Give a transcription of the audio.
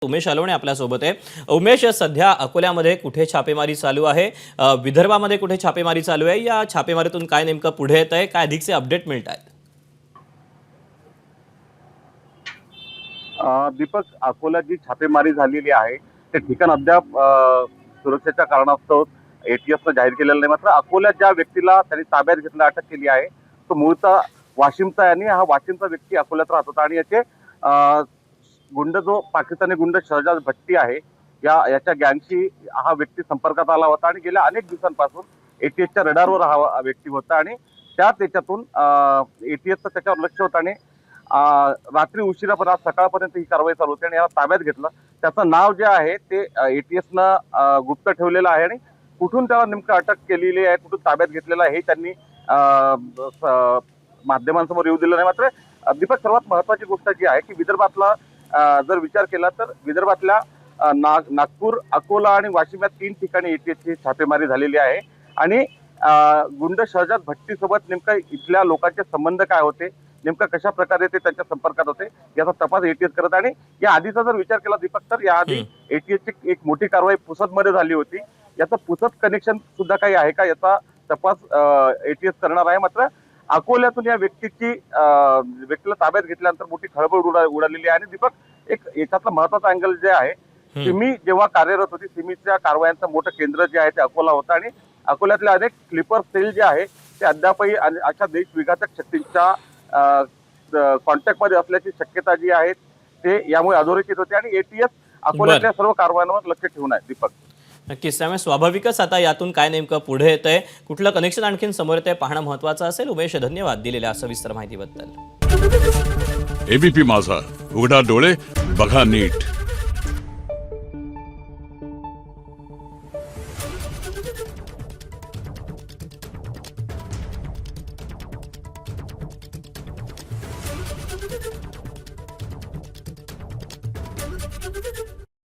उमेश अलोणे आपल्यासोबत आहे। उमेश, सध्या अकोल्यामध्ये कुठे छापेमारी चालू आहे, विदर्भामध्ये कुठे छापेमारी चालू आहे, या छापेमारीतून काय नेमकं पुढे येत आहे, काय अधिकचे अपडेट मिळत आहेत? दीपक, अकोल्यात जी छापेमारी झालेली आहे ते ठिकाण अद्याप सुरक्षेच्या कारणास्तव एटीएसनं जाहीर केलेलं नाही। मात्र अकोल्यात ज्या व्यक्तीला त्यांनी ताब्यात घेतलं, अटक केली आहे, तो मूळचा वाशिमचा आहे आणि हा वाशिमचा व्यक्ती अकोल्यात राहत होता आणि याचे गुंड जो पाकिस्तानी गुंड शहजाद भट्टी आहे याच्या गँगशी हा व्यक्ती संपर्कात आला होता आणि गेल्या अनेक दिवसांपासून एटीएसच्या रडारवर हा व्यक्ती होता आणि त्याच्यातून एटीएसचं त्याच्यावर लक्ष होतं आणि रात्री उशिरापर्यंत आज सकाळपर्यंत ही कारवाई चालू होती आणि याला ताब्यात घेतलं। त्याचं नाव जे आहे ते एटीएसनं गुप्त ठेवलेलं आहे आणि कुठून त्याला नेमकं अटक केलेली आहे, कुठून ताब्यात घेतलेलं आहे हे त्यांनी माध्यमांसमोर येऊ दिलं नाही। मात्र दीपक, सर्वात महत्वाची गोष्ट जी आहे की विदर्भातला जर विचार केला तर विदर्भातल्या नागपूर, अकोला आणि वाशिम या 3 ठिकाणी एटीएसची छापेमारी झालेली आहे आणि गुंड शहजाद भट्टी सोबत नेमका इथल्या लोकांचे संबंध काय होते, नेमका कशा प्रकारे ते त्यांच्या संपर्कात होते याचा तपास एटीएस करत आणि या आधीचा जर विचार केला दीपक तर याआधी एटीएसची एक मोठी कारवाई पुसदमध्ये झाली होती। याचं पुसद कनेक्शन सुद्धा काही आहे का याचा तपास एटीएस करणार आहे। मात्र अकोल्यातून या व्यक्तीला ताब्यात घेतल्यानंतर मोठी खळबळ उडालेली आहे आणि दीपक, एक याच्यातला महत्वाचा अँगल जे आहे, सिमी जेव्हा कार्यरत होती, सिमीच्या कारवायांचं मोठं केंद्र जे आहे ते अकोला होतं आणि अकोल्यातले अनेक स्लीपर सेल जे आहे ते अद्यापही अशा देश विघातक शक्तींच्या कॉन्टॅक्ट मध्ये असल्याची शक्यता जी आहे ते यामुळे अधोरेखित होते आणि एटीएस अकोल्यातल्या सर्व कारवायांवर लक्ष ठेवून आहे। दीपक, नक्कीच, त्यामुळे स्वाभाविकच आता यातून काय नेमकं पुढे येत आहे, कुठलं कनेक्शन आणखीन समोर येत आहे पाहणं महत्वाचं असेल। उमेश, धन्यवाद दिलेल्या सविस्तर माहितीबद्दल। एबीपी माझा, उघडा डोळे बघा नीट।